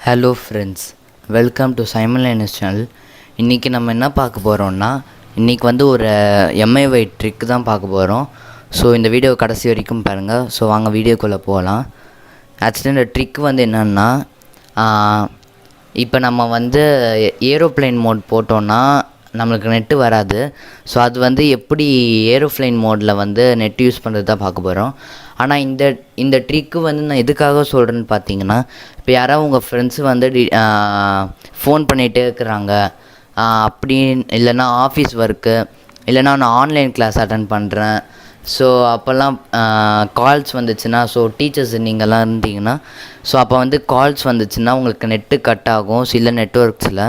Hello friends, welcome to simonlinus channel. இன்றைக்கி நம்ம என்ன பார்க்க போகிறோம்னா, இன்றைக்கி வந்து ஒரு MIY ட்ரிக் தான் பார்க்க போகிறோம். ஸோ இந்த வீடியோ கடைசி வரைக்கும் பாருங்கள். ஸோ வாங்க வீடியோக்குள்ளே போகலாம். ஆக்சுவலி இந்த ட்ரிக் வந்து என்னென்னா, இப்போ நம்ம வந்து ஏரோப்ளைன் மோட் போட்டோன்னா நம்மளுக்கு நெட்டு வராது. ஸோ அது வந்து எப்படி ஏரோப்ளைன் மோடில் வந்து நெட் யூஸ் பண்ணுறது தான் பார்க்க போகிறோம். ஆனால் இந்த ட்ரிக்கு வந்து நான் எதுக்காக சொல்கிறேன்னு பார்த்தீங்கன்னா, இப்போ யாராவது உங்கள் ஃப்ரெண்ட்ஸு வந்து ஃபோன் பண்ணிகிட்டே இருக்கிறாங்க, அப்படின்னு இல்லைன்னா ஆஃபீஸ் ஒர்க்கு, இல்லைனா நான் ஆன்லைன் கிளாஸ் அட்டன் பண்ணுறேன். ஸோ அப்போல்லாம் கால்ஸ் வந்துச்சுன்னா, ஸோ டீச்சர்ஸ் நீங்கள்லாம் இருந்தீங்கன்னா, ஸோ அப்போ வந்து கால்ஸ் வந்துச்சுன்னா உங்களுக்கு நெட்டு கட் ஆகும் சில நெட்ஒர்க்ஸில்.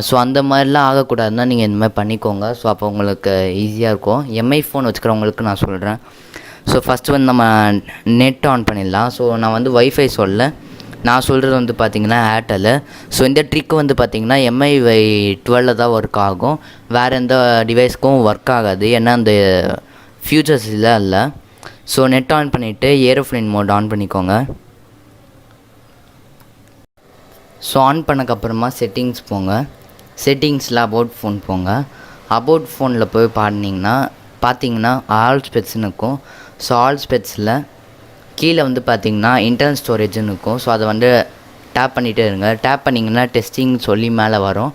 ஸோ அந்த மாதிரிலாம் ஆகக்கூடாதுன்னா நீங்கள் இந்த மாதிரி பண்ணிக்கோங்க. ஸோ அப்போ உங்களுக்கு ஈஸியாக இருக்கும். எம்ஐ ஃபோன் வச்சுக்கிறவங்களுக்கு நான் சொல்கிறேன். ஸோ ஃபஸ்ட்டு வந்து நம்ம நெட் ஆன் பண்ணிடலாம். ஸோ நான் வந்து வைஃபை நான் சொல்கிறது வந்து பார்த்திங்கன்னா ஏர்டெல்லு. ஸோ இந்த ட்ரிக்கு வந்து பார்த்திங்கன்னா MIUI 12 தான் ஒர்க் ஆகும். வேறு எந்த டிவைஸ்க்கும் ஒர்க் ஆகாது, ஏன்னா அந்த ஃபியூச்சர்ஸ் இல்லை. ஸோ நெட் ஆன் பண்ணிவிட்டு ஏரோப்ளைன் மோட் ஆன் பண்ணிக்கோங்க. ஸோ ஆன் பண்ணக்கப்புறமா செட்டிங்ஸ் போங்க. செட்டிங்ஸில் அபவுட் ஃபோன் போங்க. அபவுட் ஃபோனில் போய் பார்த்தீங்கன்னா ஆல் ஸ்பெட்ஸ்னு இருக்கும். ஸோ ஆல் ஸ்பெட்ஸில் கீழே வந்து பார்த்திங்கன்னா இன்டர்னல் ஸ்டோரேஜ்னு இருக்கும். ஸோ அதை வந்து டேப் பண்ணிகிட்டே இருங்க. டேப் பண்ணிங்கன்னா டெஸ்டிங் சொல்லி மேலே வரும்.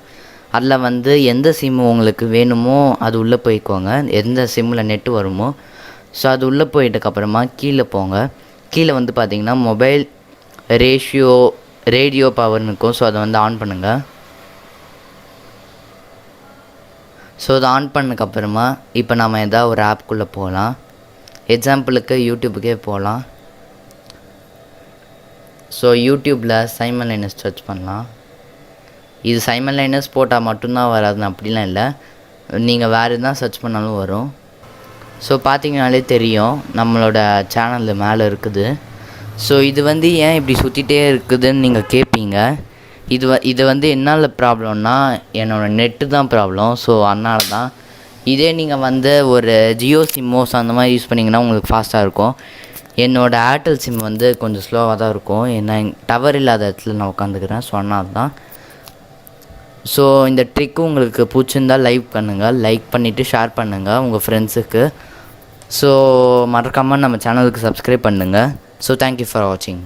அதில் வந்து எந்த சிம்மு உங்களுக்கு வேணுமோ அது உள்ளே போய்க்கோங்க, எந்த சிம்மில் நெட்டு வருமோ. ஸோ அது உள்ளே போயிட்டதுக்கப்புறமா கீழே போங்க. கீழே வந்து பார்த்திங்கன்னா மொபைல் ரேடியோ பவர்னு இருக்கும். ஸோ அதை வந்து ஆன் பண்ணுங்கள். ஸோ அதை ஆன் பண்ணதுக்கப்புறமா இப்போ நம்ம எதாவது ஒரு ஆப்குள்ளே போகலாம். எக்ஸாம்பிளுக்கு யூடியூபுக்கே போகலாம். ஸோ யூடியூப்பில் simonlinus சர்ச் பண்ணலாம். இது simonlinus போட்டால் மட்டும்தான் வராதுன்னு அப்படிலாம் இல்லை, நீங்கள் வேறு எதுனா சர்ச் பண்ணாலும் வரும். ஸோ பார்த்தீங்கனாலே தெரியும் நம்மளோட சேனல் மேலே இருக்குது. ஸோ இது வந்து ஏன் இப்படி சுற்றிட்டே இருக்குதுன்னு நீங்கள் கேட்பீங்க. இது வந்து என்னால் ப்ராப்ளம்னா என்னோடய நெட்டு தான் ப்ராப்ளம். ஸோ அதனால தான். இதே நீங்கள் வந்து ஒரு ஜியோ சிம்மோஸ் அந்த மாதிரி யூஸ் பண்ணிங்கன்னா உங்களுக்கு ஃபாஸ்ட்டாக இருக்கும். என்னோடய ஏர்டெல் சிம் வந்து கொஞ்சம் ஸ்லோவாக தான் இருக்கும், ஏன்னா டவர் இல்லாத இடத்துல நான் உட்காந்துக்கிறேன். ஸோ அதனால தான். ஸோ இந்த ட்ரிக்கு உங்களுக்கு பிடிச்சிருந்தால் லைக் பண்ணிவிட்டு ஷேர் பண்ணுங்கள் உங்கள் ஃப்ரெண்ட்ஸுக்கு. ஸோ மறக்காமல் நம்ம சேனலுக்கு சப்ஸ்கிரைப் பண்ணுங்கள். ஸோ தேங்க்யூ ஃபார் வாட்சிங்.